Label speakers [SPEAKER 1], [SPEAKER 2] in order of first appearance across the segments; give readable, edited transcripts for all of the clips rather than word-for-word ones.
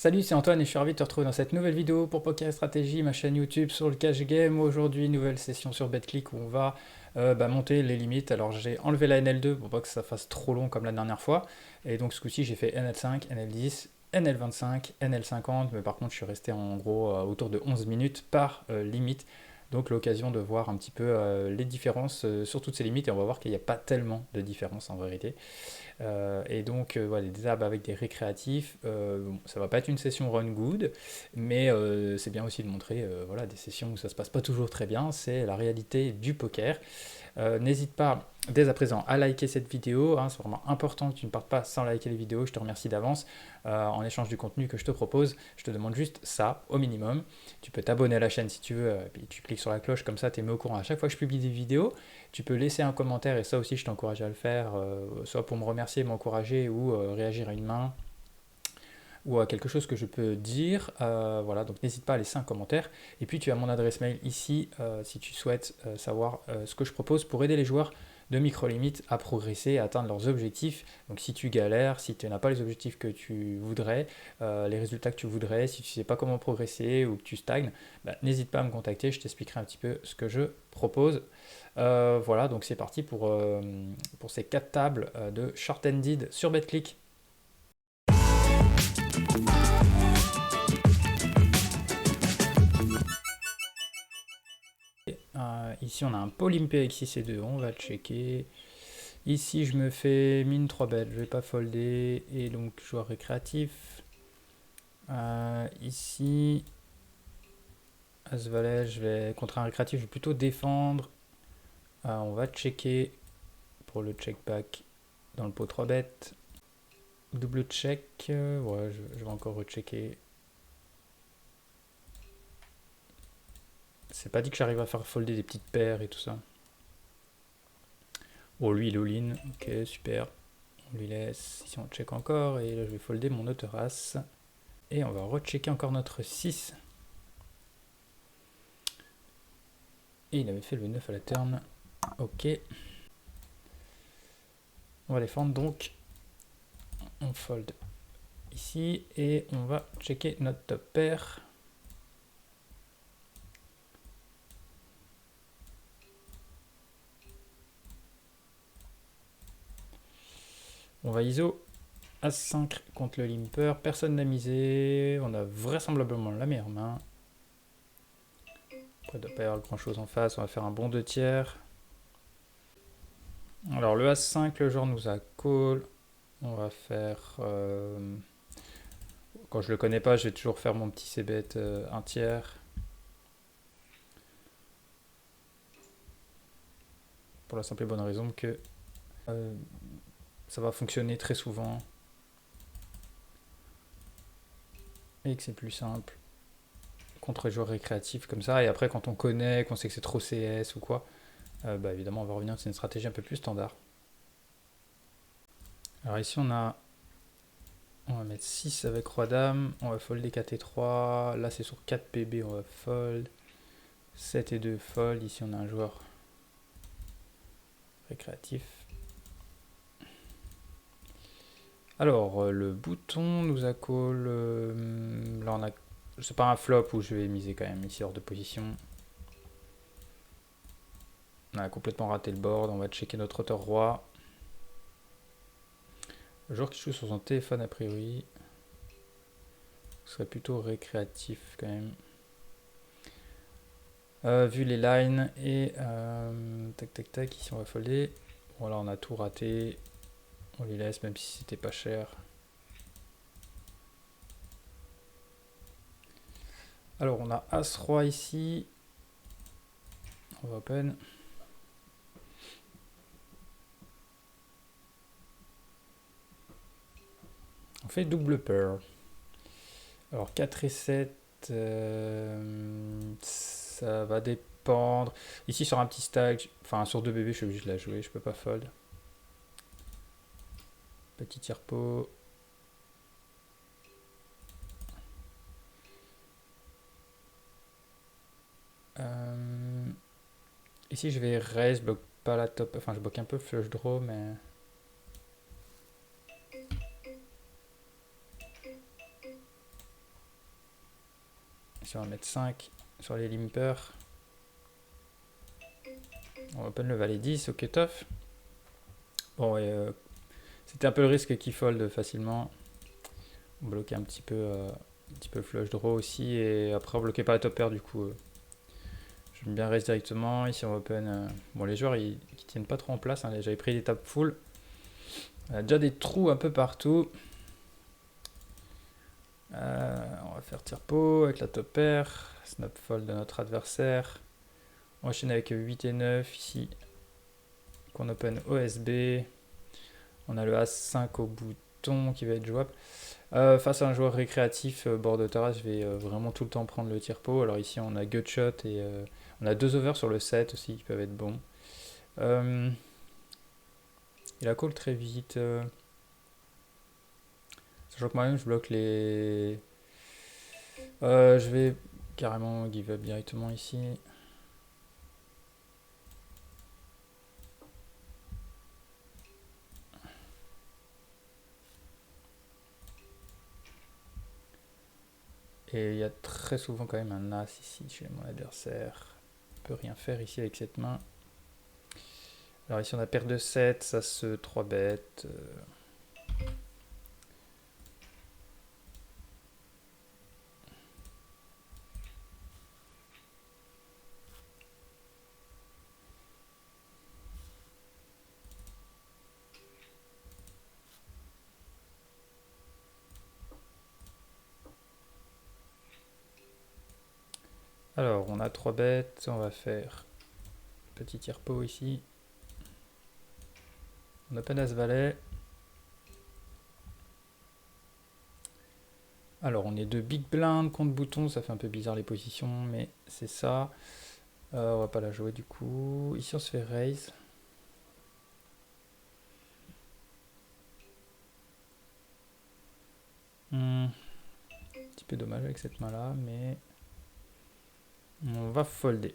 [SPEAKER 1] Salut, c'est Antoine et je suis ravi de te retrouver dans cette nouvelle vidéo pour Poker Stratégie, ma chaîne YouTube sur le cash game. Aujourd'hui, nouvelle session sur BetClick où on va monter les limites. Alors j'ai enlevé la NL2 pour pas que ça fasse trop long comme la dernière fois. Et donc ce coup-ci, j'ai fait NL5, NL10, NL25, NL50. Mais par contre, je suis resté en gros autour de 11 minutes par limite. Donc l'occasion de voir un petit peu les différences sur toutes ces limites. Et on va voir qu'il n'y a pas tellement de différences en vérité. Et donc, voilà, des tables avec des récréatifs. Bon, ça va pas être une session run good, mais c'est bien aussi de montrer voilà, des sessions où ça se passe pas toujours très bien. C'est la réalité du poker. N'hésite pas dès à présent à liker cette vidéo, hein, c'est vraiment important que tu ne partes pas sans liker les vidéos, je te remercie d'avance. En échange du contenu que je te propose, je te demande juste ça au minimum. Tu peux t'abonner à la chaîne si tu veux, puis tu cliques sur la cloche, comme ça tu es mis au courant à chaque fois que je publie des vidéos. Tu peux laisser un commentaire et ça aussi je t'encourage à le faire, soit pour me remercier, m'encourager ou réagir à une main ou à quelque chose que je peux dire. Voilà, donc n'hésite pas à laisser un commentaire. Et puis tu as mon adresse mail ici si tu souhaites savoir ce que je propose pour aider les joueurs de micro-limites à progresser, à atteindre leurs objectifs. Donc si tu galères, si tu n'as pas les objectifs que tu voudrais, les résultats que tu voudrais, si tu ne sais pas comment progresser ou que tu stagnes, bah, n'hésite pas à me contacter, je t'expliquerai un petit peu ce que je propose. Voilà, donc c'est parti pour ces 4 tables de short-ended sur BetClick. Ici on a un Olympia avec 6 et 2, on va checker. Ici je me fais mine 3 bêtes, je vais pas folder, et donc joueur récréatif. Ici, As Valet, je vais contre un récréatif, je vais plutôt défendre. On va checker pour le check back dans le pot 3 bêtes. Double check, ouais, je vais encore rechecker. C'est pas dit que j'arrive à faire folder des petites paires et tout ça. Oh, lui, il all-in. Ok, super. On lui laisse. Ici, on check encore. Et là, je vais folder mon autre as. Et on va rechecker encore notre 6. Et il avait fait le 9 à la turn. Ok. On va défendre donc. On fold ici. Et on va checker notre top pair. On va ISO. As-5 contre le limper. Personne n'a misé. On a vraisemblablement la meilleure main. Après, il ne doit pas y avoir grand chose en face. On va faire un bon 2 tiers. Alors, le As-5, le joueur nous a call. On va faire. Quand je le connais pas, je vais toujours faire mon petit c-bet 1 tiers. Pour la simple et bonne raison que ça va fonctionner très souvent. Et que c'est plus simple contre les joueurs récréatifs comme ça. Et après, quand on connaît, qu'on sait que c'est trop CS ou quoi, bah évidemment, on va revenir sur une stratégie un peu plus standard. Alors ici, on va mettre 6 avec Roi-Dame. On va folder 4 et 3. Là, c'est sur 4 PB, on va fold. 7 et 2 fold. Ici, on a un joueur récréatif. Alors, le bouton nous a call. Là, on a. C'est pas un flop où je vais miser quand même ici hors de position. On a complètement raté le board. On va checker notre hauteur roi. Le joueur qui joue sur son téléphone a priori serait plutôt récréatif quand même. Vu les lines et tac tac tac, ici on va folder. Voilà, on a tout raté. On les laisse même si c'était pas cher. Alors on a As-Roi ici. On va open. On fait double pair. Alors 4 et 7, ça va dépendre. Ici sur un petit stack, enfin sur 2 bébés, je suis obligé de la jouer, je peux pas fold. Petit tire-pot. Ici je vais raise, je bloque pas la top, enfin je bloque un peu le flush draw, mais Ici on va mettre 5 sur les limpers. On va open le valet 10 au cut-off. Bon, et c'était un peu le risque qu'il fold facilement. On bloquait un petit peu le flush draw aussi. Et après on bloquait pas la top pair du coup. J'aime bien raise directement. Ici on va open. Bon, les joueurs qui tiennent pas trop en place. Hein, j'avais pris des tables full. On a déjà des trous un peu partout. On va faire tire-pot avec la top pair. Snap fold de notre adversaire. On enchaîne avec 8 et 9 ici. Qu'on open OSB. On a le As5 au bouton qui va être jouable. Face à un joueur récréatif bord de terrasse, je vais vraiment tout le temps prendre le tire-pot. Alors ici on a gutshot et on a 2 overs sur le 7 aussi qui peuvent être bons. Il a call très vite. Sachant que moi-même je bloque les... je vais carrément give up directement ici. Et il y a très souvent quand même un As ici chez mon adversaire. On peut rien faire ici avec cette main. Alors ici on a paire de 7, ça se 3 bêtes. Alors on a 3 bêtes, on va faire petit tire-pot ici. On open As valet. Alors on est de big blind contre bouton, ça fait un peu bizarre les positions, mais c'est ça. On va pas la jouer du coup. Ici on se fait raise. Un petit peu dommage avec cette main là, mais on va folder.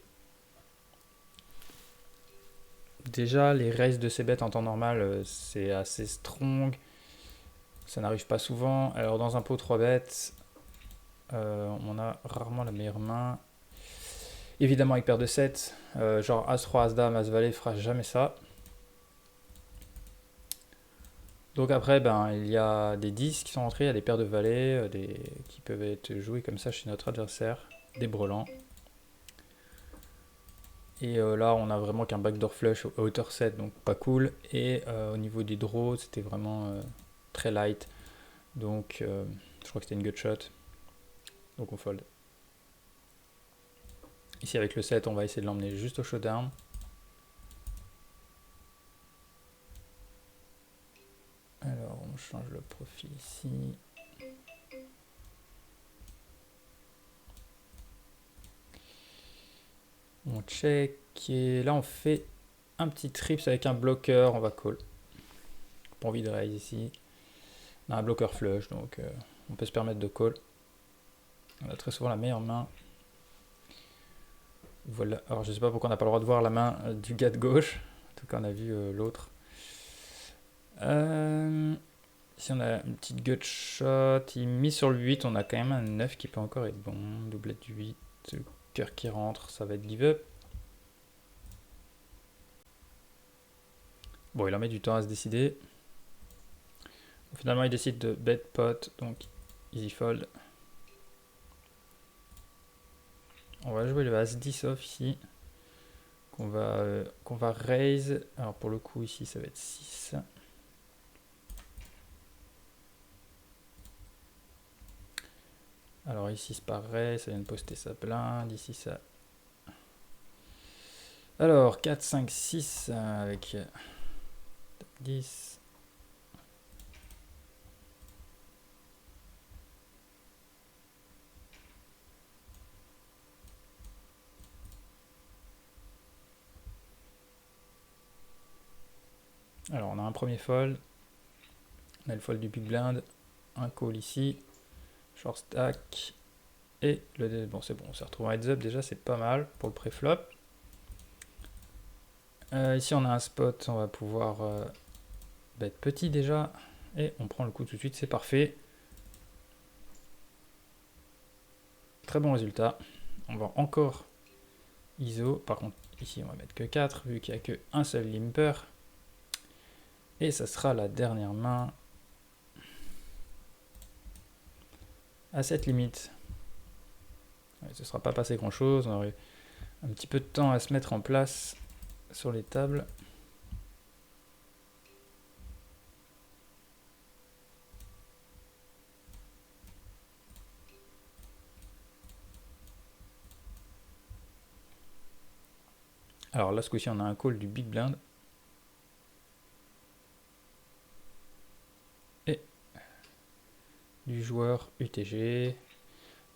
[SPEAKER 1] Déjà les raises de ces bêtes en temps normal c'est assez strong. Ça n'arrive pas souvent. Alors dans un pot 3 bêtes, on a rarement la meilleure main. Évidemment avec paire de 7, genre As-3, As-Dame, As-Valet fera jamais ça. Donc après, ben, il y a des 10 qui sont rentrés, il y a des paires de valets qui peuvent être joués comme ça chez notre adversaire, des brelans. Et là, on a vraiment qu'un backdoor flush à hauteur 7, donc pas cool. Et au niveau des draws, c'était vraiment très light. Donc je crois que c'était une gutshot. Donc on fold. Ici avec le 7, on va essayer de l'emmener juste au showdown. Alors on change le profil ici. On check et là on fait un petit trips avec un bloqueur, on va call. Pas envie de raise ici. On a un bloqueur flush donc on peut se permettre de call. On a très souvent la meilleure main. Voilà, alors je sais pas pourquoi on n'a pas le droit de voir la main du gars de gauche. En tout cas on a vu l'autre. Ici on a une petite gutshot. Il mise sur le 8, on a quand même un 9 qui peut encore être bon. Doublette du 8, cœur qui rentre, ça va être give up. Bon, il en met du temps à se décider. Finalement il décide de bet pot, donc easy fold. On va jouer le As-10 off ici. Qu'on va raise. Alors pour le coup ici ça va être 6. Alors ici c'est pareil, ça vient de poster sa blinde. Ici ça... Alors 4, 5, 6 avec 10. Alors on a un premier fold. On a le fold du big blind. Un call ici. Short stack. Et le... Bon c'est bon, on s'est retrouvé en heads up déjà, c'est pas mal pour le pré-flop. Ici on a un spot, on va pouvoir bet petit déjà. Et on prend le coup tout de suite, c'est parfait. très bon résultat. On va encore ISO. Par contre, ici, on va mettre que 4, vu qu'il n'y a qu'un seul limper. Et ça sera la dernière main à cette limite. Ouais, ce ne sera pas passé grand chose. On aurait un petit peu de temps à se mettre en place sur les tables. Alors là, ce coup-ci, on a un call du big blind. Et du joueur UTG.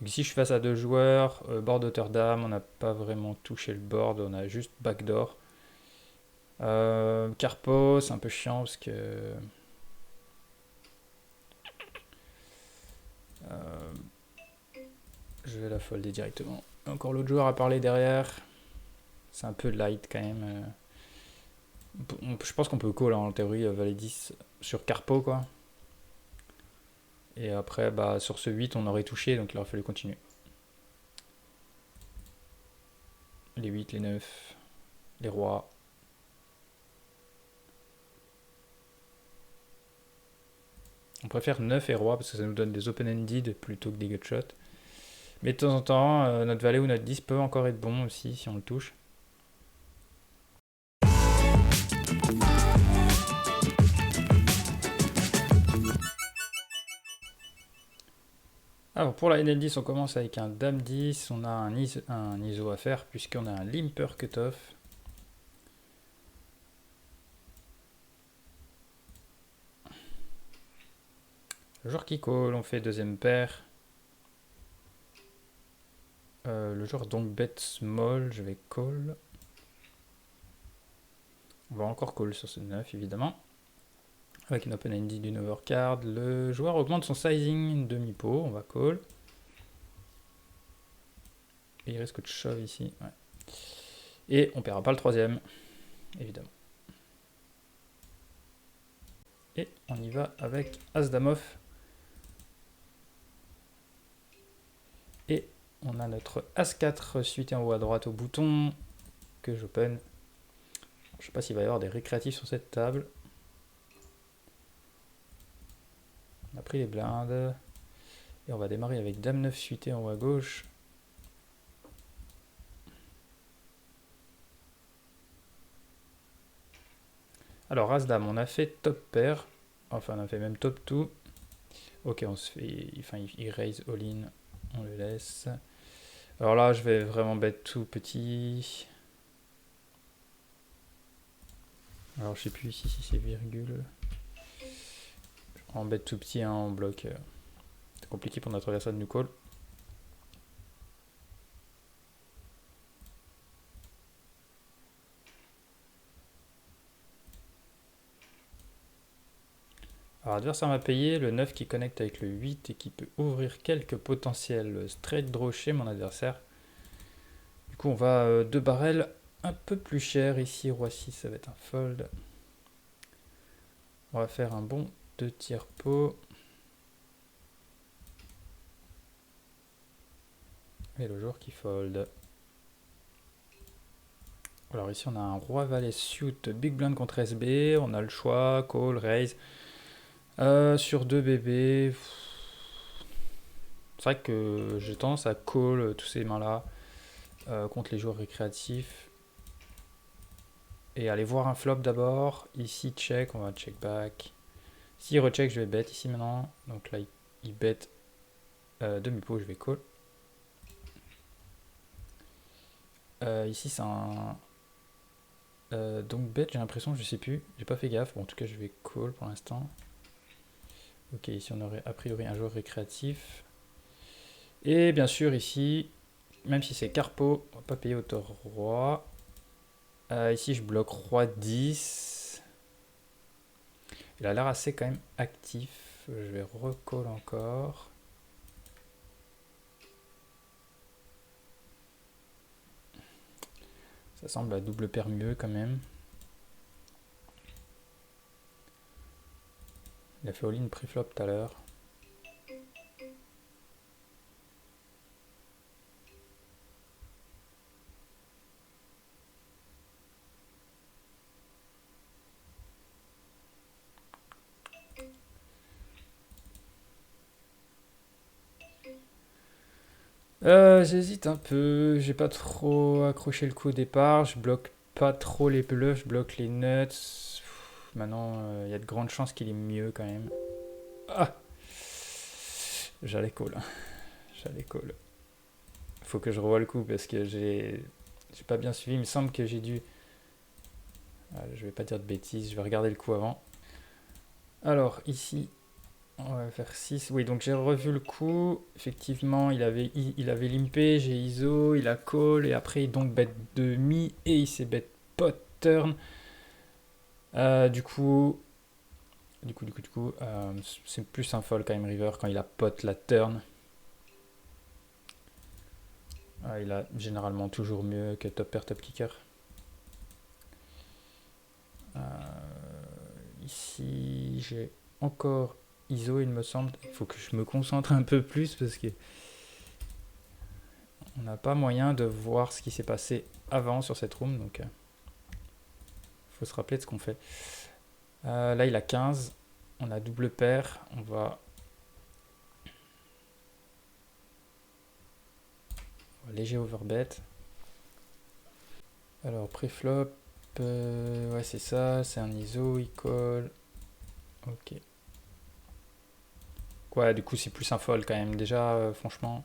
[SPEAKER 1] Donc ici, je suis face à deux joueurs. Board Rotterdam, on n'a pas vraiment touché le board, on a juste backdoor. Carpo, c'est un peu chiant parce que... je vais la folder directement. Encore l'autre joueur à parler derrière. C'est un peu light quand même. Je pense qu'on peut call en théorie valet 10 sur Carpo quoi. Et après bah, sur ce 8 on aurait touché donc il aurait fallu continuer. Les 8, les 9, les rois. On préfère 9 et roi parce que ça nous donne des open-ended plutôt que des gutshots. Mais de temps en temps, notre valet ou notre 10 peut encore être bon aussi si on le touche. Alors pour la NL10, on commence avec un Dame 10, on a un ISO à faire puisqu'on a un limper cutoff. Le joueur qui call, on fait deuxième paire. Le joueur donc bet small, je vais call. On va encore call sur ce 9 évidemment. Avec une open-ended d'une overcard. Le joueur augmente son sizing, une demi-pot, on va call. Et il risque de shove ici. Ouais. Et on ne paiera pas le troisième, évidemment. Et on y va avec As-Dame off. Et on a notre As-4 suité en haut à droite au bouton que j'open. Je ne sais pas s'il va y avoir des récréatifs sur cette table. On a pris les blindes. Et on va démarrer avec Dame 9 suité en haut à gauche. Alors As-Dame, on a fait top pair. Enfin, on a fait même top 2. Ok, on se fait. Enfin, il raise all-in. On le laisse. Alors là, je vais vraiment bet tout petit. Alors, je sais plus ici si c'est virgule. Je prends en bet tout petit, hein, on bloque. C'est compliqué pour notre adversaire de nous call. Alors, l'adversaire m'a payé le 9 qui connecte avec le 8 et qui peut ouvrir quelques potentiels straight draw chez mon adversaire. Du coup, on va 2 barrels un peu plus cher. Ici, roi 6, ça va être un fold. On va faire un bon 2 tiers pot. Et le joueur qui fold. Alors ici, on a un roi valet suit big blind contre SB. On a le choix, call, raise. Sur 2 bébés. C'est vrai que j'ai tendance à call tous ces mains-là contre les joueurs récréatifs. Et aller voir un flop d'abord. Ici, check, on va check back. S'il recheck, je vais bet ici maintenant. Donc là, il bet demi-pot, je vais call. Ici, c'est un... donc bet, j'ai l'impression, je sais plus. J'ai pas fait gaffe. Bon, en tout cas, je vais call pour l'instant. Ok, ici, on aurait a priori un joueur récréatif. Et bien sûr, ici, même si c'est carpo, on va pas payer auteur roi. Ici, je bloque roi 10. Il a l'air assez quand même actif. Je vais recall encore. Ça semble à double paire mieux quand même. Il a fait all-in pré-flop tout à l'heure. J'hésite un peu, j'ai pas trop accroché le coup au départ, je bloque pas trop les bluffs, je bloque les nuts. Maintenant, il y a de grandes chances qu'il est mieux quand même. Ah, j'allais call, j'allais call. Faut que je revoie le coup parce que j'ai pas bien suivi, il me semble que j'ai dû... je vais pas dire de bêtises, je vais regarder le coup avant. Alors ici, on va faire 6. Oui, donc j'ai revu le coup. Effectivement, il avait limpé, j'ai ISO, il a call, et après, donc bet demi, et il s'est bet pot turn. Du coup, c'est plus un fold quand même river quand il a pot la turn. Il a généralement toujours mieux que top pair, top kicker. Ici, j'ai encore ISO, il me semble. Il faut que je me concentre un peu plus parce que on n'a pas moyen de voir ce qui s'est passé avant sur cette room, donc faut se rappeler de ce qu'on fait. Là, il a 15. On a double paire. On va léger overbet. Alors, préflop. Ouais, c'est ça. C'est un ISO. Il colle. Ok. Ouais, du coup, c'est plus un fold quand même. Déjà, franchement.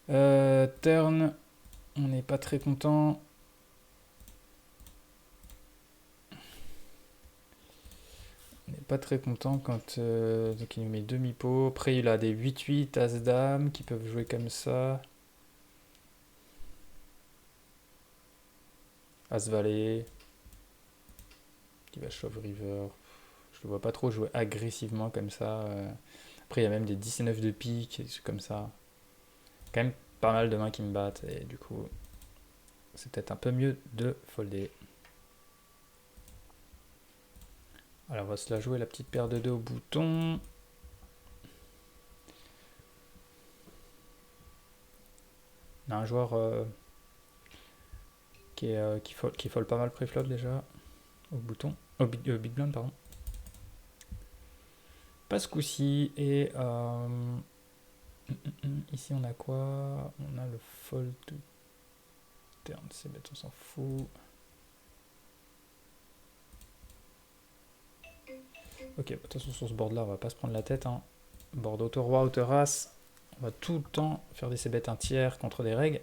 [SPEAKER 1] Turn. On n'est pas très content. On n'est pas très content quand donc il nous met demi-pot. Après, il a des 8-8, As-Dame qui peuvent jouer comme ça. As-Valet. Qui va shove river. Je le vois pas trop jouer agressivement comme ça. Après, il y a même des 19 de pique, comme ça. Quand même pas mal de mains qui me battent. Et du coup, c'est peut-être un peu mieux de folder. Alors, on va se la jouer la petite paire de 2 au bouton. On a un joueur qui fold pas mal pré-flop déjà. Au bouton. Au big blind, pardon. Pas ce coup-ci. Et ici, on a quoi? On a le fold to turn. C'est bête, on s'en fout. Ok, de toute façon, sur ce board-là, on va pas se prendre la tête. Hein. Board auto-roi, auto-race. On va tout le temps faire des c-bêtes un tiers contre des règles.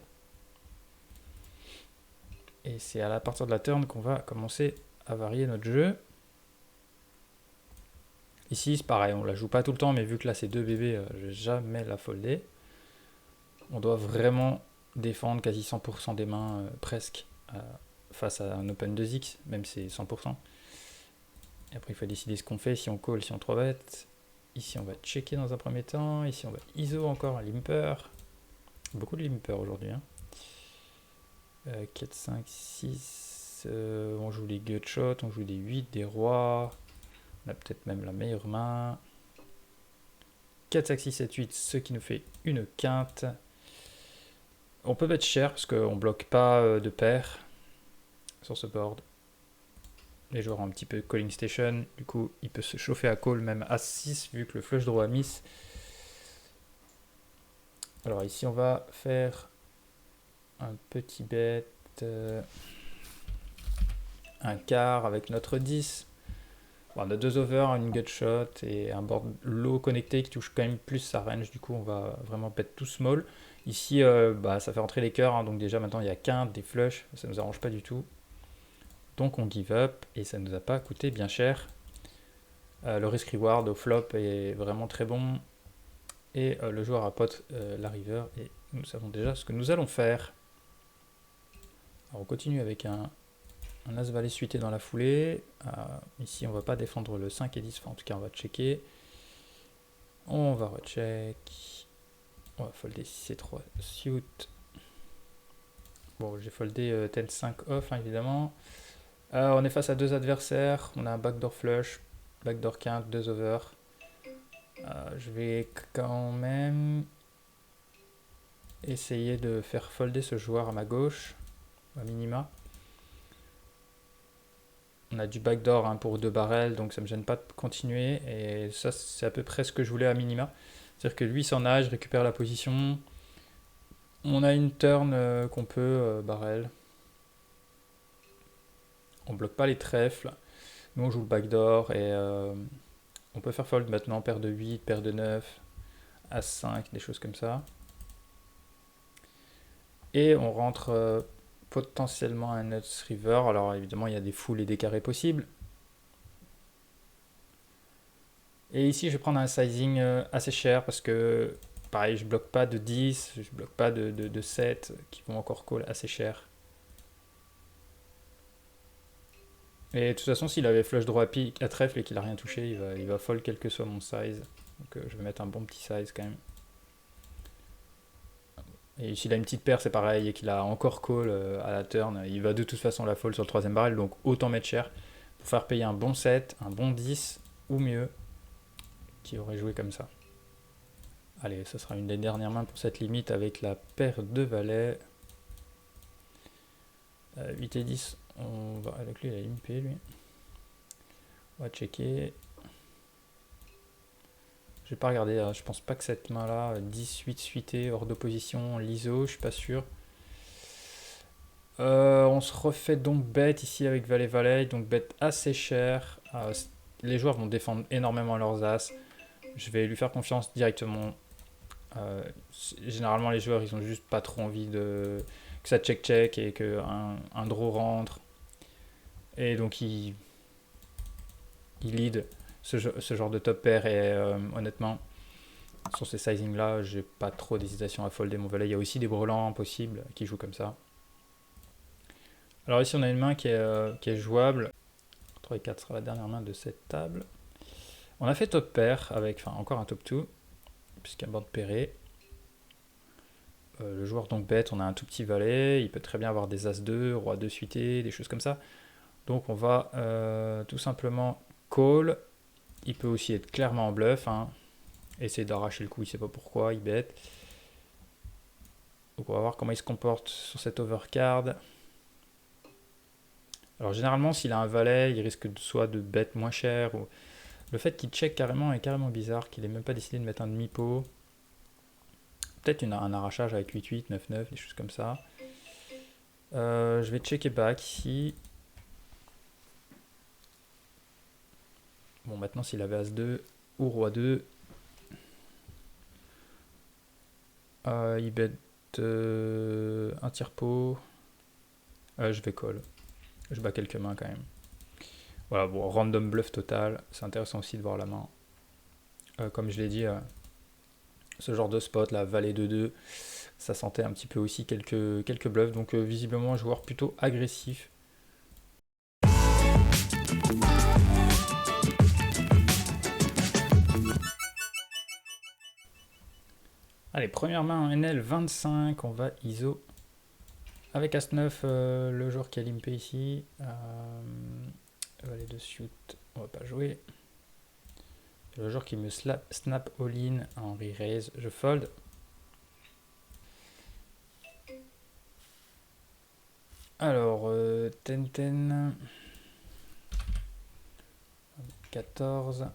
[SPEAKER 1] Et c'est à partir de la turn qu'on va commencer à varier notre jeu. Ici, c'est pareil, on la joue pas tout le temps, mais vu que là c'est 2 bébés, je vais jamais la folder. On doit vraiment défendre quasi 100% des mains, presque, face à un open 2x, même si c'est 100%. Et après, il faut décider ce qu'on fait, si on call, si on 3-bet. Ici, on va checker dans un premier temps. Ici, on va ISO encore un limper. Beaucoup de limper aujourd'hui. Hein. 4, 5, 6. On joue les gutshots, on joue des 8, des rois. On a peut-être même la meilleure main. 4, 5, 6, 7, 8, ce qui nous fait une quinte. On peut bet cher parce qu'on bloque pas de paire sur ce board. Les joueurs ont un petit peu calling station. Du coup, il peut se chauffer à call même à 6 vu que le flush draw a miss. Alors ici, on va faire un petit bet. Un quart avec notre 10. Bon, on a 2 over, une gutshot et un board low connecté qui touche quand même plus sa range. Du coup, on va vraiment bet tout small. Ici, ça fait rentrer les cœurs. Hein, donc déjà, maintenant, il y a quinte, des flushs. Ça nous arrange pas du tout. Donc on give up et ça ne nous a pas coûté bien cher. Le risk reward au flop est vraiment très bon. Et le joueur a pot la river et nous savons déjà ce que nous allons faire. Alors on continue avec un as-valet suité dans la foulée. Ici on va pas défendre le 5 et 10, enfin, en tout cas on va checker. On va recheck. On va folder 6 et 3 suit. Bon, j'ai foldé 10-5 off, hein, évidemment. On est face à 2 adversaires. On a un backdoor flush, backdoor quinte, 2 over. Je vais quand même essayer de faire folder ce joueur à ma gauche, à minima. On a du backdoor hein, pour 2 barrels, donc ça me gêne pas de continuer. Et ça, c'est à peu près ce que je voulais à minima. C'est-à-dire que lui s'en nage, récupère la position. On a une turn qu'on peut barrel. On bloque pas les trèfles. Nous on joue le backdoor et on peut faire fold maintenant, paire de 8, paire de 9, as 5, des choses comme ça. Et on rentre potentiellement un nuts river. Alors évidemment il y a des foules et des carrés possibles. Et ici je vais prendre un sizing assez cher parce que pareil je bloque pas de 10, je bloque pas de 7 qui vont encore call assez cher. Et de toute façon s'il avait flush draw à trèfle et qu'il a rien touché, il va fold quel que soit mon size. Donc je vais mettre un bon petit size quand même. Et s'il a une petite paire, c'est pareil, et qu'il a encore call à la turn, il va de toute façon la fold sur le troisième barrel, donc autant mettre cher pour faire payer un bon 7, un bon 10, ou mieux, qui aurait joué comme ça. Allez, ça sera une des dernières mains pour cette limite avec la paire de valets. 8 et 10, on va avec lui, il a limpé lui. On va checker. Je vais pas regarder, je pense pas que cette main là, 10-8 suité, hors d'opposition, l'ISO, je suis pas sûr. On se refait donc bet ici avec valet-valet, donc bet assez cher. Les joueurs vont défendre énormément leurs as. Je vais lui faire confiance directement. Généralement, les joueurs, ils ont juste pas trop envie que ça check-check et qu'un draw rentre. Et donc, il lead ce genre de top pair. Et honnêtement, sur ces sizing-là, j'ai pas trop d'hésitation à folder mon valet. Il y a aussi des brelans possibles qui jouent comme ça. Alors ici, on a une main qui est jouable. 3 et 4 sera la dernière main de cette table. On a fait top pair avec, enfin encore un top 2, puisqu'un board pairé. Le joueur donc bête, on a un tout petit valet, il peut très bien avoir des as-2, roi-2 suité, des choses comme ça. Donc on va tout simplement call. Il peut aussi être clairement en bluff, hein. Essayer d'arracher le coup, il sait pas pourquoi, il bête. Donc on va voir comment il se comporte sur cette overcard. Alors généralement s'il a un valet, il risque soit de bet moins cher, ou le fait qu'il check carrément est carrément bizarre, qu'il ait même pas décidé de mettre un demi-pot. Peut-être un arrachage avec 8-8, 9-9, des choses comme ça. Je vais checker back ici. Bon, maintenant s'il avait As-2 ou Roi-2, il bet un tire-pot. Je vais call. Je bats quelques mains quand même. Voilà, bon, random bluff total. C'est intéressant aussi de voir la main. Comme je l'ai dit, ce genre de spot, la valet 2-2, ça sentait un petit peu aussi quelques bluffs. Donc visiblement un joueur plutôt agressif. Allez, première main en NL 25, on va ISO. Avec As-9, le joueur qui a limpé ici. Valet de suit, on va pas jouer. Le joueur qui me snap all-in en re-raise, je fold. Alors, 10-10, 14.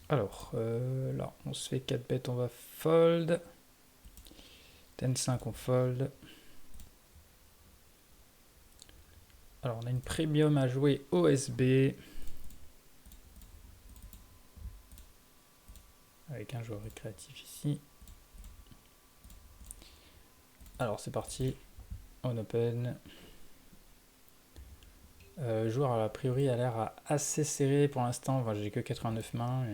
[SPEAKER 1] Alors, là, on se fait 4 bêtes, on va fold. 10-5, on fold. Alors, on a une premium à jouer OSB. Avec un joueur récréatif ici. Alors, c'est parti. On open. Joueur, a priori, a l'air assez serré pour l'instant. Enfin, j'ai que 89 mains.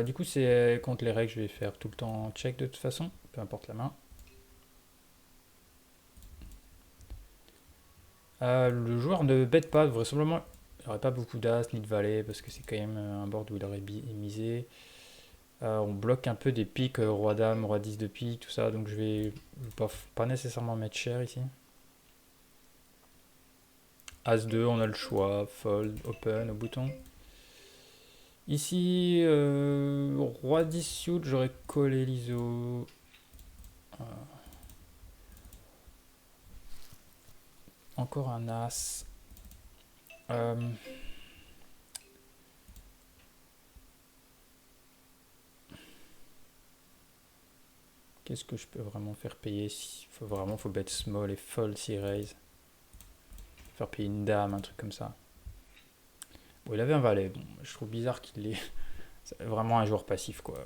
[SPEAKER 1] Du coup, c'est contre les règles, je vais faire tout le temps check de toute façon, peu importe la main. Le joueur ne bête pas, vraisemblablement, il n'aurait pas beaucoup d'as ni de valet parce que c'est quand même un board où il aurait misé. On bloque un peu des piques, roi-dame, roi-10 de pique, tout ça, donc je vais pas nécessairement mettre cher ici. As-2, on a le choix, fold, open au bouton. Ici, roi 10 suit, j'aurais collé l'ISO. Encore un as. Euh, Qu'est-ce que je peux vraiment faire payer? Faut bet small et fold si raise. Faire payer une dame, un truc comme ça. Bon, il avait un valet. Bon, je trouve bizarre qu'il ait. C'est vraiment un joueur passif, quoi.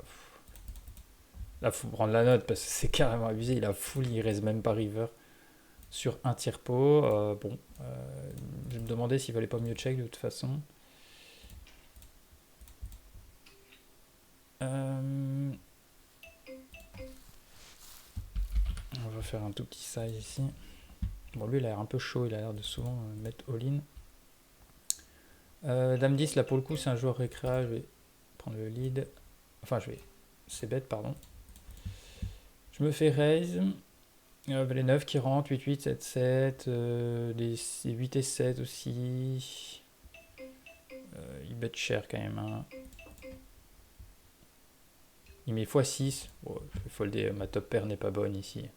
[SPEAKER 1] Là, faut prendre la note parce que c'est carrément abusé. Il a full, il raise même pas river sur un tiers pot. Bon, je me demandais s'il valait pas mieux check de toute façon. On va faire un tout petit size ici. Bon, lui, il a l'air un peu chaud. Il a l'air de souvent mettre all-in. Dame 10, là, pour le coup, c'est un joueur récréa. Je vais prendre le lead. Enfin, c'est bête, pardon. Je me fais raise. Les 9 qui rentrent, 8, 8, 7, 7. Les 8 et 7 aussi. Il bet cher quand même. Hein. Il met x6. Bon, je vais folder. Ma top pair n'est pas bonne ici.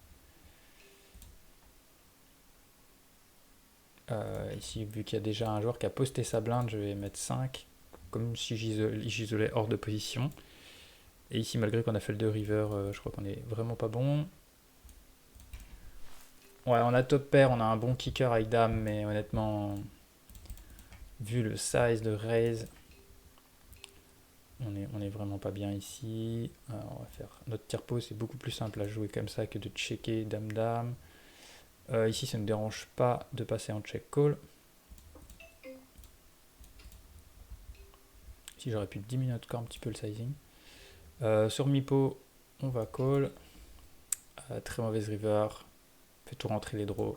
[SPEAKER 1] Ici, vu qu'il y a déjà un joueur qui a posté sa blinde, je vais mettre 5. Comme si j'isolais hors de position. Et ici, malgré qu'on a fait le 2 river, je crois qu'on est vraiment pas bon. Ouais, on a top pair, on a un bon kicker avec dame, mais honnêtement, vu le size de raise, on est vraiment pas bien ici. Alors, on va faire notre tiers pot, c'est beaucoup plus simple à jouer comme ça que de checker dame-dame. Ici, ça ne me dérange pas de passer en check call. Ici, j'aurais pu diminuer encore un petit peu le sizing. Sur mi-pot, on va call. Très mauvaise river. Fait tout rentrer les draws.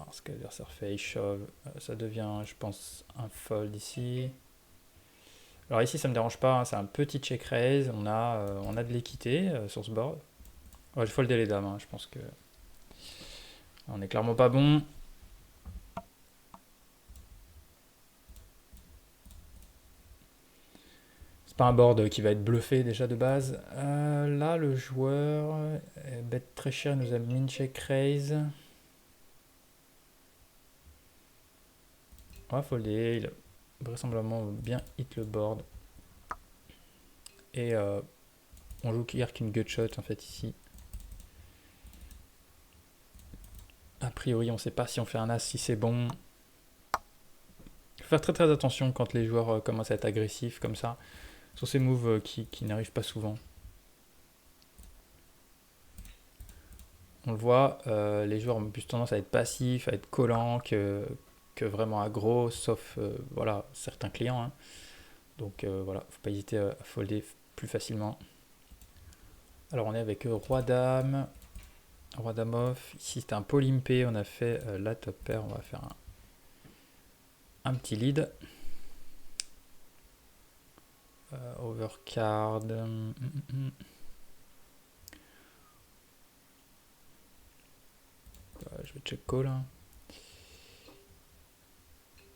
[SPEAKER 1] Alors, ce que l'adversaire fait, il shove. Ça devient, je pense, un fold ici. Alors ici, ça me dérange pas. Hein, c'est un petit check raise. On a de l'équité sur ce board. Ouais, je folder les dames. Hein, je pense que on est clairement pas bon. C'est pas un board qui va être bluffé déjà de base. Là, le joueur bet très cher. Il nous a min check raise. On va folder. Il a vraisemblablement bien hit le board. Et on joue qu'une gutshot en fait ici. A priori, on sait pas si on fait un as, si c'est bon. Il faut faire très très attention quand les joueurs commencent à être agressifs comme ça. Sur ces moves qui n'arrivent pas souvent. On le voit, les joueurs ont plus tendance à être passifs, à être collants que vraiment aggro, sauf voilà, certains clients. Hein. Donc voilà, faut pas hésiter à folder plus facilement. Alors on est avec Roi-Dame, Roi-Dame off. Ici c'était un pot limpé, on a fait la top pair, on va faire un petit lead. Overcard. Je vais check call. Hein.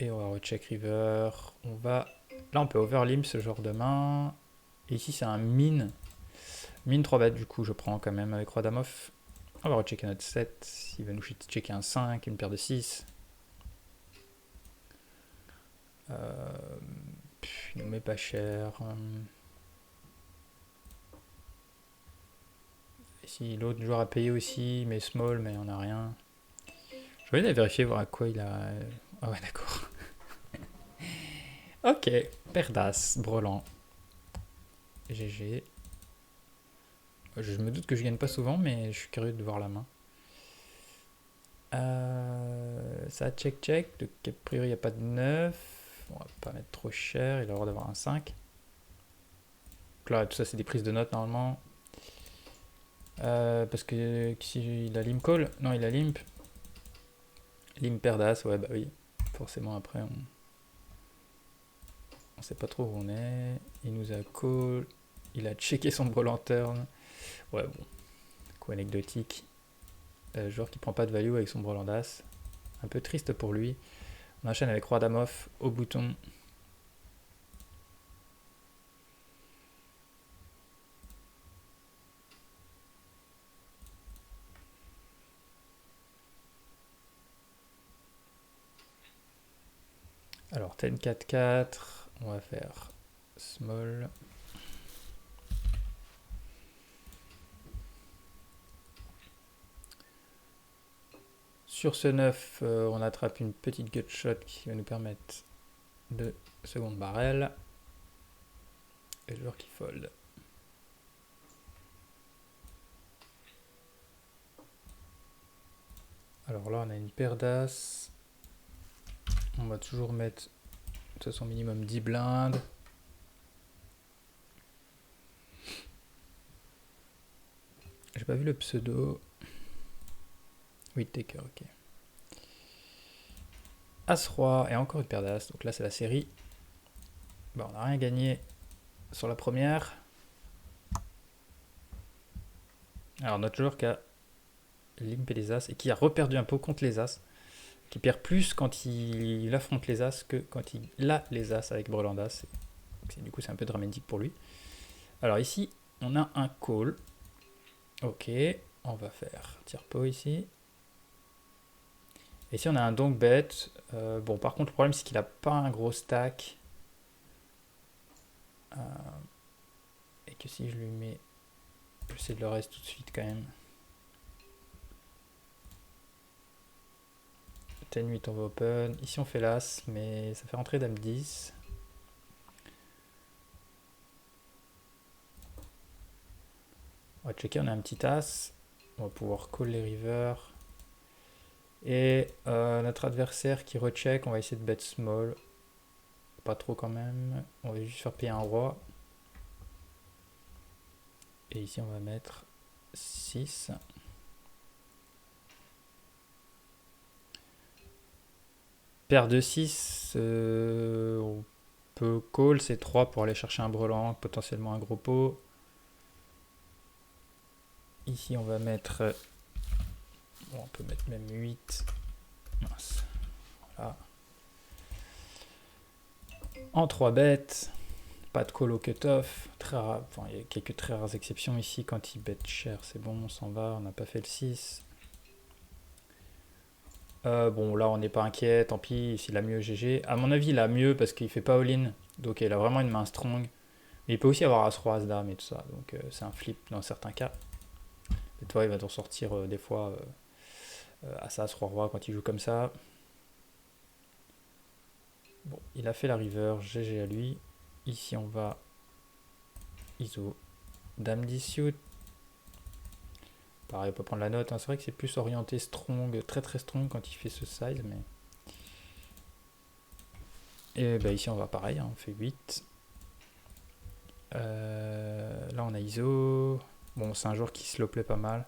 [SPEAKER 1] Et on va recheck river. On va. Là on peut overlimp ce genre de main. Et ici c'est un min. Min 3 bêtes du coup je prends quand même avec Roi Dame off. On va rechecker notre 7. Il va nous checker un 5, une paire de 6. Il nous met pas cher. Ici l'autre joueur a payé aussi, mais small, mais on n'a rien. Je vais aller vérifier voir à quoi il a. Ah ouais d'accord. Ok, paire d'as, brelan. GG. Je me doute que je gagne pas souvent, mais je suis curieux de voir la main. Ça check. Donc a priori il n'y a pas de 9. On va pas mettre trop cher, il a le droit d'avoir un 5. Donc là tout ça c'est des prises de notes normalement. Parce que si il a limp call, non il a limp. Limp paire d'as, ouais bah oui. Forcément après on sait pas trop où on est. Il nous a call. Il a checké son bro lanterne. Ouais bon. Coup anecdotique. Joueur qui prend pas de value avec son brelan d'as. Un peu triste pour lui. On enchaîne avec Roi Dame off au bouton. Alors, 10, 4, 4. On va faire small. Sur ce 9, on attrape une petite gutshot qui va nous permettre de seconde barrel. Et le joueur qui fold. Alors là, on a une paire d'as. On va toujours mettre de toute façon minimum 10 blindes. J'ai pas vu le pseudo. Oui, taker, ok. As-Roi et encore une paire d'As. Donc là, c'est la série. Bon, on n'a rien gagné sur la première. Alors, notre joueur qui a limpé les As et qui a reperdu un pot contre les As. Qui perd plus quand il affronte les As que quand il a les As avec Breland As. Du coup, c'est un peu dramatique pour lui. Alors ici, on a un call. Ok, on va faire tire pot ici. Et ici, on a un donk bet. Bon, par contre, le problème, c'est qu'il n'a pas un gros stack. Et que si je lui mets... Je sais de le reste tout de suite quand même. 10-8, on va open. Ici, on fait l'as, mais ça fait rentrer dame 10. On va checker, on a un petit as. On va pouvoir call les rivers. Et notre adversaire qui recheck, on va essayer de bet small. Pas trop quand même. On va juste faire payer un roi. Et ici, on va mettre 6. Paire de 6, on peut call, c'est 3 pour aller chercher un brelan, potentiellement un gros pot. Ici, on va mettre... Bon, on peut mettre même 8. Mince. Voilà. En 3 bêtes. Pas de call au cutoff. Très rare. Enfin, il y a quelques très rares exceptions ici. Quand il bet cher, c'est bon, on s'en va. On n'a pas fait le 6. Bon, là, on n'est pas inquiet. Tant pis, s'il a mieux, GG. À mon avis, il a mieux parce qu'il fait pas all-in. Donc, il a vraiment une main strong. Mais il peut aussi avoir As-Roi, As-Dame et tout ça. Donc, c'est un flip dans certains cas. Et toi, il va t'en sortir des fois As, Roi, quand il joue comme ça. Bon, il a fait la river. GG à lui. Ici, on va ISO Dame 10 suit. Pareil, on peut prendre la note. Hein. C'est vrai que c'est plus orienté strong, très très strong quand il fait ce size. Mais... Et bah, ici, on va pareil. Hein, on fait 8. Là, on a ISO. Bon, c'est un joueur qui slow play pas mal.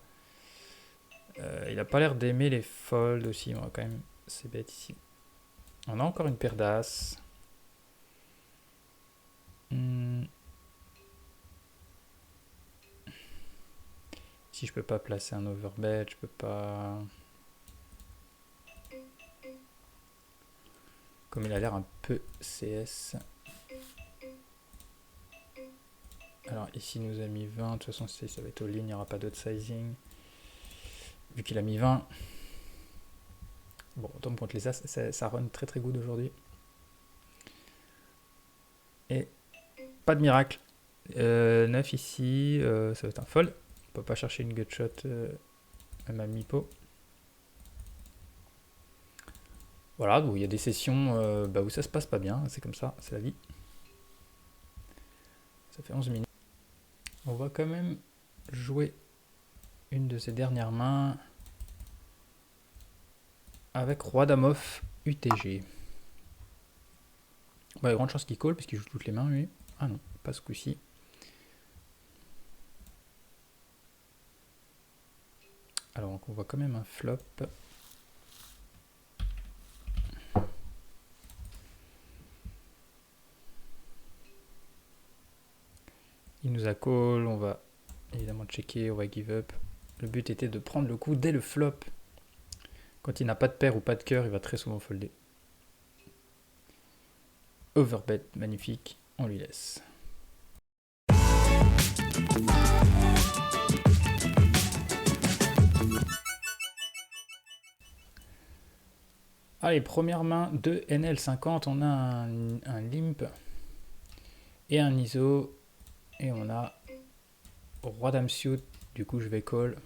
[SPEAKER 1] Il a pas l'air d'aimer les folds aussi. On va quand même... C'est bête ici. On a encore une paire d'as. Si je peux pas placer un overbet, je peux pas... Comme il a l'air un peu CS. Alors ici il nous a mis 20, de toute façon ça va être all-in, il n'y aura pas d'autre sizing. Vu qu'il a mis 20. Bon, tombe contre les as, ça run très très good aujourd'hui. Et pas de miracle. 9 ici, ça va être un fold. On peut pas chercher une gutshot même à mi-pot. Voilà, donc il y a des sessions où ça se passe pas bien, c'est comme ça, c'est la vie. Ça fait 11 minutes. On va quand même jouer une de ces dernières mains avec Roi Dame off UTG. Bah, il y a grande chance qu'il call parce qu'il joue toutes les mains lui. Ah non, pas ce coup-ci. Alors on voit quand même un flop. Il nous a call, on va évidemment checker, on va give up. Le but était de prendre le coup dès le flop. Quand il n'a pas de paire ou pas de cœur, il va très souvent folder. Overbet, magnifique, on lui laisse. Allez, première main de NL50, on a un limp et un ISO, et on a roi dame suit, du coup je vais call.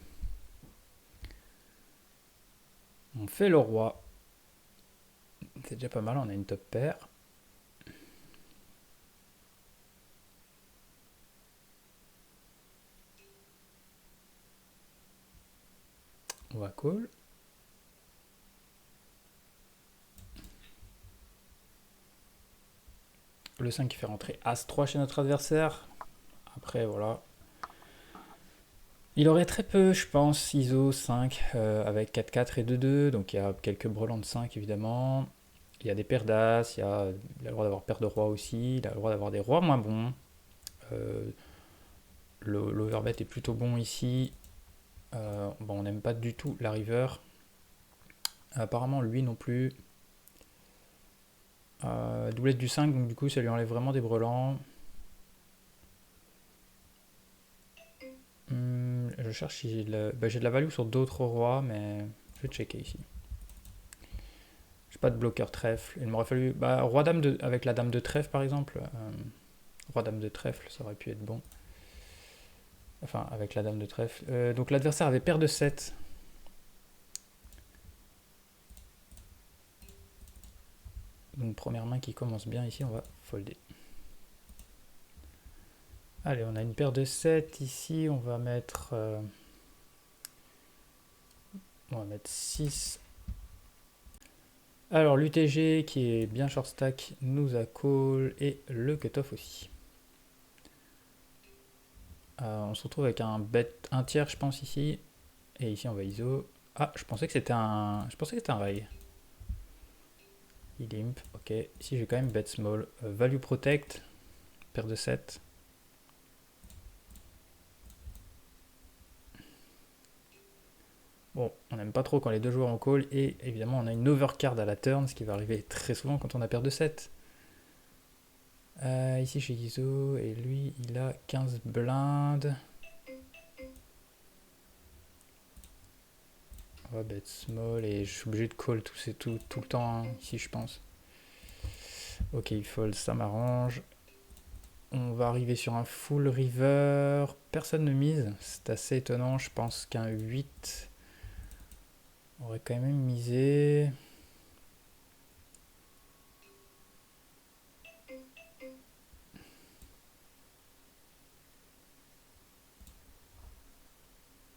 [SPEAKER 1] On fait le roi, c'est déjà pas mal, on a une top paire. On va call. Le 5 qui fait rentrer As-3 chez notre adversaire. Après, voilà. Il aurait très peu, je pense, ISO 5 avec 4-4 et 2-2. Donc il y a quelques brelans de 5 évidemment. Il y a des paires d'As, il a le droit d'avoir paire de rois aussi. Il a le droit d'avoir des rois moins bons. L'overbet est plutôt bon ici. Bon, on n'aime pas du tout la river. Apparemment, lui non plus. Doublette du 5, donc du coup, ça lui enlève vraiment des brelans. Je cherche si j'ai j'ai de la value sur d'autres rois, mais je vais checker ici. J'ai pas de bloqueur trèfle. Il m'aurait fallu. Roi dame avec la dame de trèfle par exemple. Roi dame de trèfle, ça aurait pu être bon. Enfin, avec la dame de trèfle. Donc l'adversaire avait paire de 7. Donc première main qui commence bien ici, on va folder. Allez, on a une paire de 7 ici, on va mettre 6. Alors l'UTG qui est bien short stack nous a call et le cutoff aussi. On se retrouve avec un bet 1 tiers je pense ici. Et ici on va ISO. Ah, je pensais que c'était un. Je pensais que c'était un rail. Il limp, ok. Ici j'ai quand même bet small. Value protect. Paire de 7. Bon, on n'aime pas trop quand les deux joueurs en call. Et évidemment on a une overcard à la turn, ce qui va arriver très souvent quand on a paire de 7. Ici chez ISO, et lui il a 15 blindes. On va bet small et je suis obligé de call tout le temps hein, ici je pense. Ok, il fold, ça m'arrange. On va arriver sur un full river. Personne ne mise, c'est assez étonnant. Je pense qu'un 8 aurait quand même misé.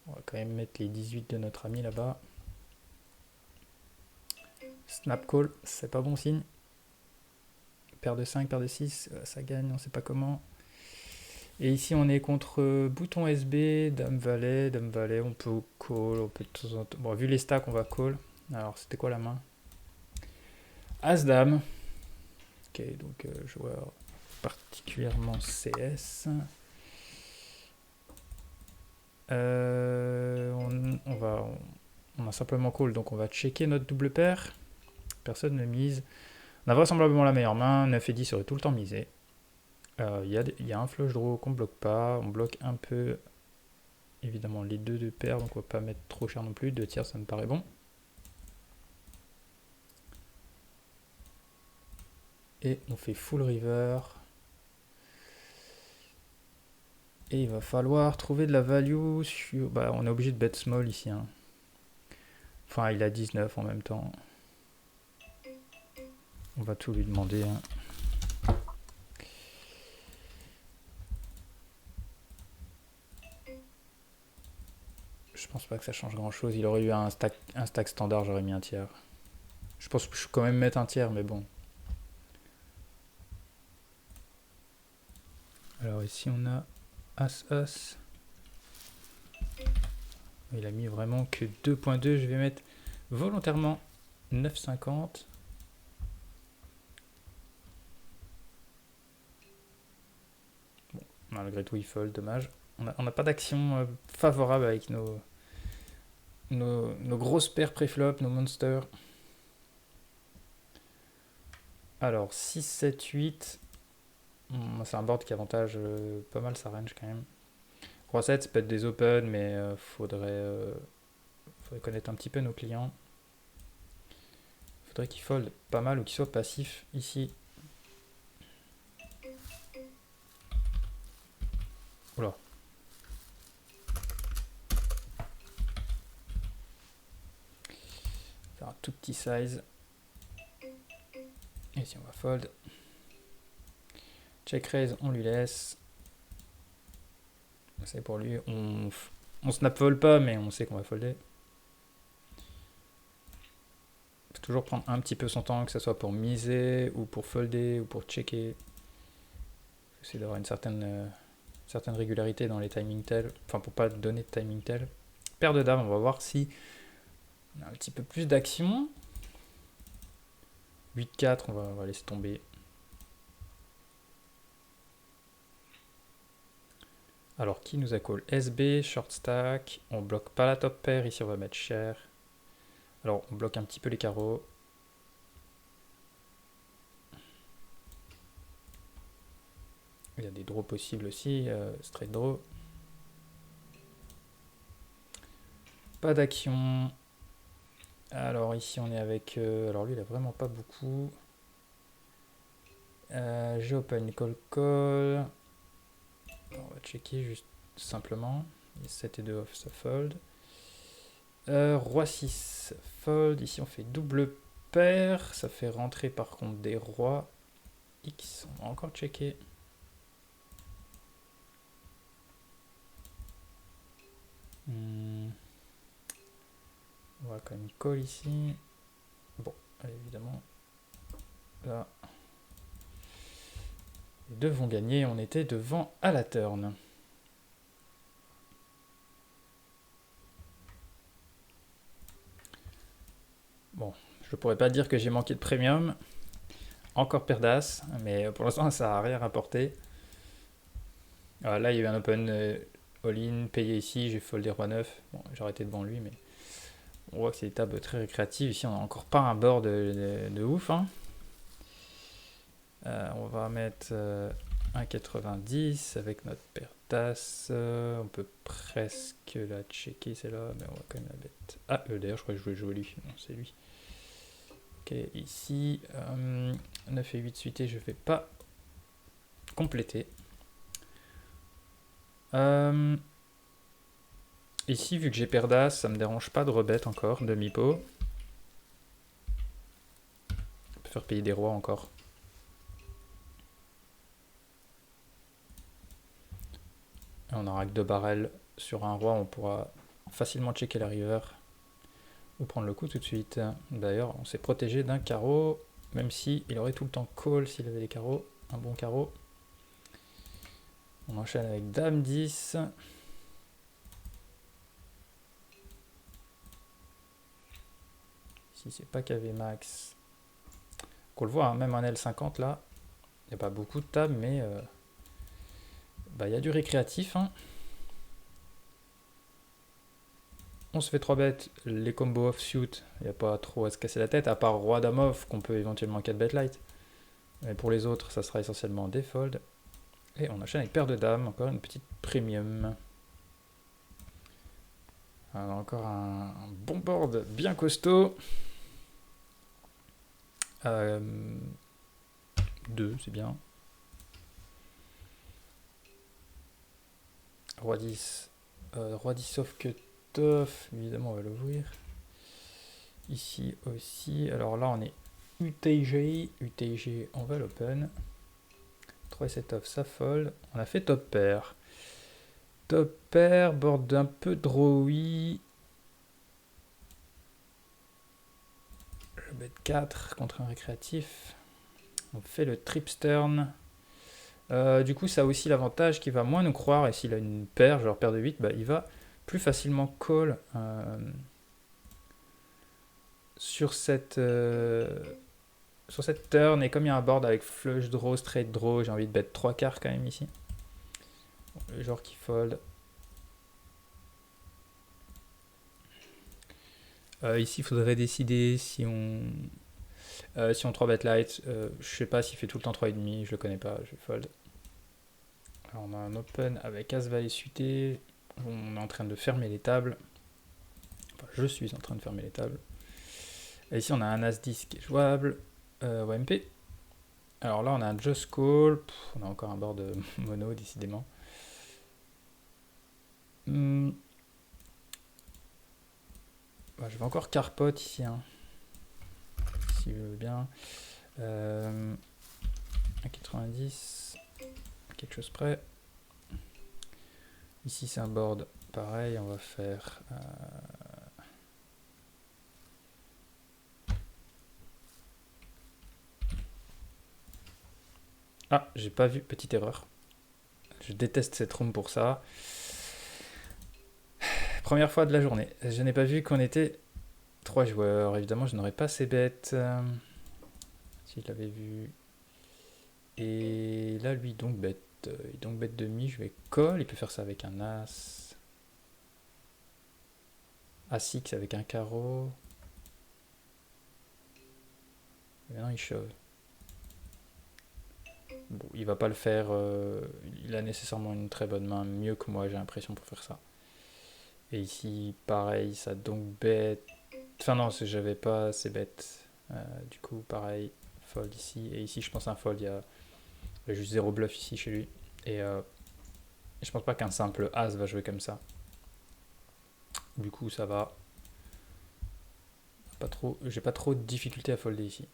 [SPEAKER 1] On va quand même mettre les 18 de notre ami là-bas. Snap call, c'est pas bon signe. Paire de 5, paire de 6, ça gagne, on sait pas comment. Et ici on est contre bouton SB, dame valet, on peut call, on peut de temps en temps. Bon, vu les stacks, on va call. Alors c'était quoi la main? As dame. Ok, donc joueur particulièrement CS. On a simplement call, donc on va checker notre double paire. Personne ne mise. On a vraisemblablement la meilleure main. 9 et 10 serait tout le temps misé. Il y a un flush draw qu'on bloque pas. On bloque un peu, évidemment, les deux de paire, donc on va pas mettre trop cher non plus. 2 tiers, ça me paraît bon. Et on fait full river. Et il va falloir trouver de la value sur. On est obligé de bet small ici. Hein. Enfin, il a 19 en même temps. On va tout lui demander. Hein. Je pense pas que ça change grand chose. Il aurait eu un stack standard, j'aurais mis un tiers. Je pense que je peux quand même mettre un tiers, mais bon. Alors ici on a As-As. Il a mis vraiment que 2.2. Je vais mettre volontairement 9,50. Bon, malgré tout il fold, dommage. On n'a pas d'action favorable avec nos grosses paires pré-flop, nos monsters. Alors 6, 7, 8. C'est un board qui avantage pas mal sa range quand même. Roi 7, ça peut être des open, mais faudrait connaître un petit peu nos clients. faudrait qu'il fold pas mal ou qu'il soit passif ici. Oula. Faire un tout petit size. Et ici on va fold. Check raise, on lui laisse. C'est pour lui. On snap fold pas, mais on sait qu'on va folder. Faut toujours prendre un petit peu son temps, que ce soit pour miser, ou pour folder, ou pour checker. Essayer d'avoir une certaine régularité dans les timing tells. Enfin, pour pas donner de timing tell. Paire de dames, on va voir si on a un petit peu plus d'action. 8-4, on va laisser tomber. Alors, qui nous a call? SB, short stack. On bloque pas la top pair. Ici, on va mettre cher. Alors, on bloque un petit peu les carreaux. Il y a des draws possibles aussi. Straight draw. Pas d'action. Alors, ici, on est avec... alors, lui, il a vraiment pas beaucoup. J'ai open call call. On va checker juste simplement. 7 et 2 off, ça fold. Roi 6 fold. Ici on fait double paire. Ça fait rentrer par contre des rois. X, on va encore checker. On va quand même call ici. Bon, évidemment. Là. Les deux vont gagner. On était devant à la turn. Bon, je pourrais pas dire que j'ai manqué de premium. Encore paire d'as, mais pour l'instant ça n'a rien rapporté. Là il y a eu un open all-in payé ici, j'ai foldé roi 9. Bon, j'ai arrêté devant lui, mais on voit que c'est des tables très récréatives. Ici on n'a encore pas un board de ouf. Hein. On va mettre 1,90 avec notre paire d'as. On peut presque la checker celle-là, mais on va quand même la mettre. Ah, d'ailleurs je crois que je voulais jouer lui. Non, c'est lui. Ok, ici 9 et 8 suités, je ne vais pas compléter. Ici, vu que j'ai paire d'as, ça me dérange pas de rebet encore, demi-pot. On peut faire payer des rois encore. Et on aura que 2 barrels sur un roi, on pourra facilement checker la river ou prendre le coup tout de suite. D'ailleurs, on s'est protégé d'un carreau, même si il aurait tout le temps call s'il avait des carreaux, un bon carreau. On enchaîne avec dame 10. Si c'est pas KV max. Qu'on le voit, hein, même un L50 là, il n'y a pas beaucoup de tables, mais il y a du récréatif. Hein. On se fait 3 bêtes, les combos offsuit, il n'y a pas trop à se casser la tête, à part roi dame off qu'on peut éventuellement 4 bet light. Mais pour les autres, ça sera essentiellement des folds. Et on enchaîne avec paire de dames, encore une petite premium. Alors encore un bon board bien costaud. 2, c'est bien. Roi 10. Roi 10 sauf que tough. Évidemment, on va l'ouvrir. Ici aussi. Alors là, on est UTG. UTG, on va l'open. 3 et 7 off, ça fold. On a fait top pair. Top pair, board d'un peu drawy. Je bet 4 contre un récréatif. On fait le tripstern. Du coup, ça a aussi l'avantage qu'il va moins nous croire. Et s'il a une paire, genre paire de 8, il va plus facilement call sur cette turn. Et comme il y a un board avec flush draw, straight draw, j'ai envie de bet 3 quarts quand même ici. Bon, le genre qui fold. Ici, il faudrait décider si on 3 bet light. Je sais pas s'il fait tout le temps 3,5, je le connais pas, je fold. Alors on a un open avec as valet suité. On est en train de fermer les tables. Enfin, je suis en train de fermer les tables. Et ici, on a un As-10 qui est jouable, OMP. Alors là, on a un Just Call. On a encore un board mono, décidément. Bah, je vais encore Carpote ici, hein, si vous voulez bien. À 90, quelque chose près. Ici, c'est un board pareil. On va faire... Ah, j'ai pas vu, petite erreur. Je déteste cette room pour ça. Première fois de la journée. Je n'ai pas vu qu'on était 3 joueurs. Évidemment, je n'aurais pas ces bêtes. Si je l'avais vu. Et là, lui, donc bête. Donc bête demi, je vais call. Il peut faire ça avec un As. As-X avec un carreau. Et maintenant, il shove. Bon, il va pas le faire. Il a nécessairement une très bonne main, mieux que moi, j'ai l'impression, pour faire ça. Et ici, pareil, ça donc bête. Enfin, non, j'avais pas assez bête. Du coup, pareil, fold ici. Et ici, je pense un fold, il y a juste 0 bluff ici chez lui. Et je pense pas qu'un simple As va jouer comme ça. Du coup, ça va. Pas trop, j'ai pas trop de difficulté à folder ici.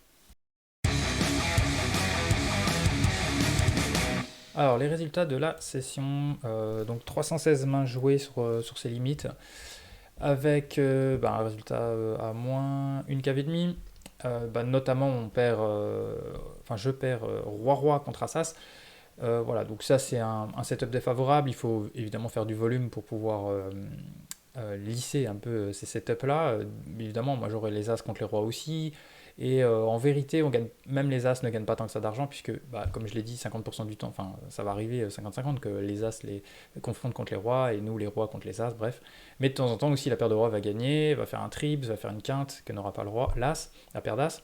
[SPEAKER 1] Alors, les résultats de la session. Donc, 316 mains jouées sur ses limites. Avec un résultat à moins une cave et demie. Notamment, on perd, je perds Roi-Roi contre Assas. Voilà, donc ça, c'est un setup défavorable. Il faut évidemment faire du volume pour pouvoir lisser un peu ces setups-là. Évidemment, moi, j'aurais les As contre les Rois aussi. Et en vérité, même les As ne gagnent pas tant que ça d'argent, puisque, comme je l'ai dit, 50% du temps, enfin, ça va arriver 50-50, que les As les confrontent contre les Rois, et nous, les Rois contre les As, bref. Mais de temps en temps aussi, la paire de Rois va gagner, va faire un trips, va faire une quinte, que n'aura pas le Roi, l'As, la paire d'As.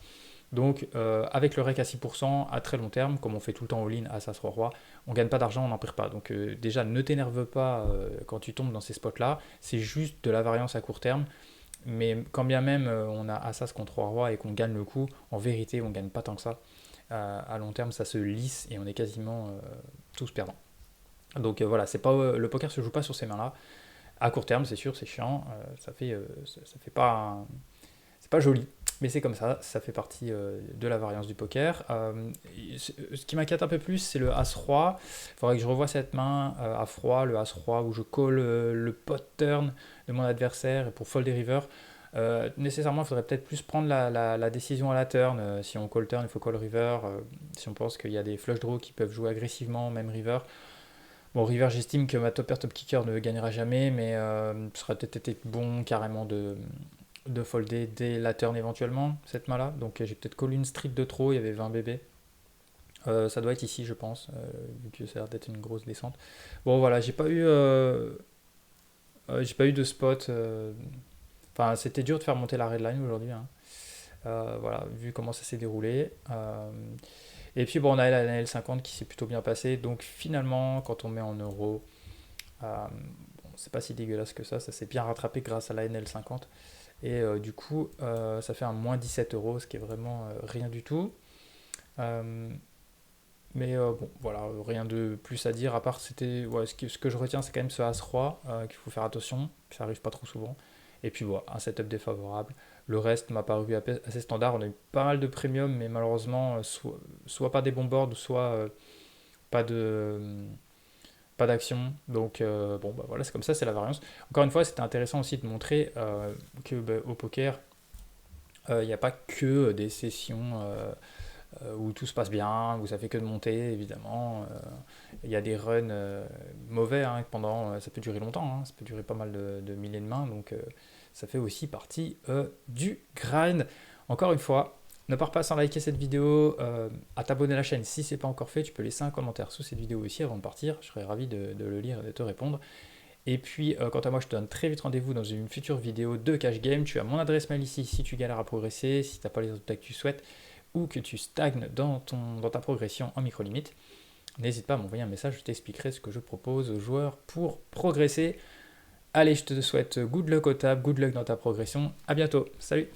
[SPEAKER 1] Donc, avec le rec à 6%, à très long terme, comme on fait tout le temps all-in, As, As, Roi, Roi, on gagne pas d'argent, on n'en perd pas. Donc, déjà, ne t'énerve pas quand tu tombes dans ces spots-là, c'est juste de la variance à court terme. Mais quand bien même on a As-As contre Roi-Roi et qu'on gagne le coup, en vérité, on gagne pas tant que ça. À long terme, ça se lisse et on est quasiment tous perdants. Donc voilà, c'est pas, le poker se joue pas sur ces mains-là. À court terme, c'est sûr, c'est chiant, ça fait pas, c'est pas joli, mais c'est comme ça fait partie de la variance du poker. Ce qui m'inquiète un peu plus, c'est le As-Roi. Il faudrait que je revoie cette main à froid, le As-Roi, où je colle le pot turn de mon adversaire pour fold des river. Nécessairement, il faudrait peut-être plus prendre la décision à la turn. Si on call turn, il faut call river. Si on pense qu'il y a des flush draws qui peuvent jouer agressivement, même river. Bon, river, j'estime que ma top pair, top kicker ne gagnera jamais, mais ce serait peut-être été bon carrément de folder dès la turn éventuellement, cette main-là. Donc j'ai peut-être call une street de trop, il y avait 20 bébés. Ça doit être ici, je pense, vu que ça a l'air d'être une grosse descente. Bon, voilà, j'ai pas eu de spot. Enfin, c'était dur de faire monter la redline aujourd'hui, hein. Voilà, vu comment ça s'est déroulé. Et puis bon, on a la NL50 qui s'est plutôt bien passée. Donc finalement, quand on met en euros, bon, c'est pas si dégueulasse que ça s'est bien rattrapé grâce à la NL50. Et du coup, ça fait un moins 17 euros, ce qui est vraiment rien du tout. Mais bon, voilà, rien de plus à dire, à part ce que je retiens, c'est quand même ce As-Roi, qu'il faut faire attention, ça arrive pas trop souvent. Et puis voilà, un setup défavorable. Le reste m'a paru assez standard, on a eu pas mal de premium, mais malheureusement, soit pas des bons boards, soit pas de pas d'action. Donc bon, voilà, c'est comme ça, c'est la variance. Encore une fois, c'était intéressant aussi de montrer que au poker, il n'y a pas que des sessions où tout se passe bien, où ça fait que de monter, évidemment. Il y a des runs mauvais, hein, ça peut durer longtemps, hein, ça peut durer pas mal de milliers de mains, donc ça fait aussi partie du grind. Encore une fois, ne pars pas sans liker cette vidéo, à t'abonner à la chaîne si ce n'est pas encore fait, tu peux laisser un commentaire sous cette vidéo aussi avant de partir, je serais ravi de le lire et de te répondre. Et puis, quant à moi, je te donne très vite rendez-vous dans une future vidéo de Cash Game. Tu as mon adresse mail ici si tu galères à progresser, si tu n'as pas les résultats que tu souhaites, ou que tu stagnes dans ta progression en micro-limite. N'hésite pas à m'envoyer un message, je t'expliquerai ce que je propose aux joueurs pour progresser. Allez, je te souhaite good luck au table, good luck dans ta progression. À bientôt, salut!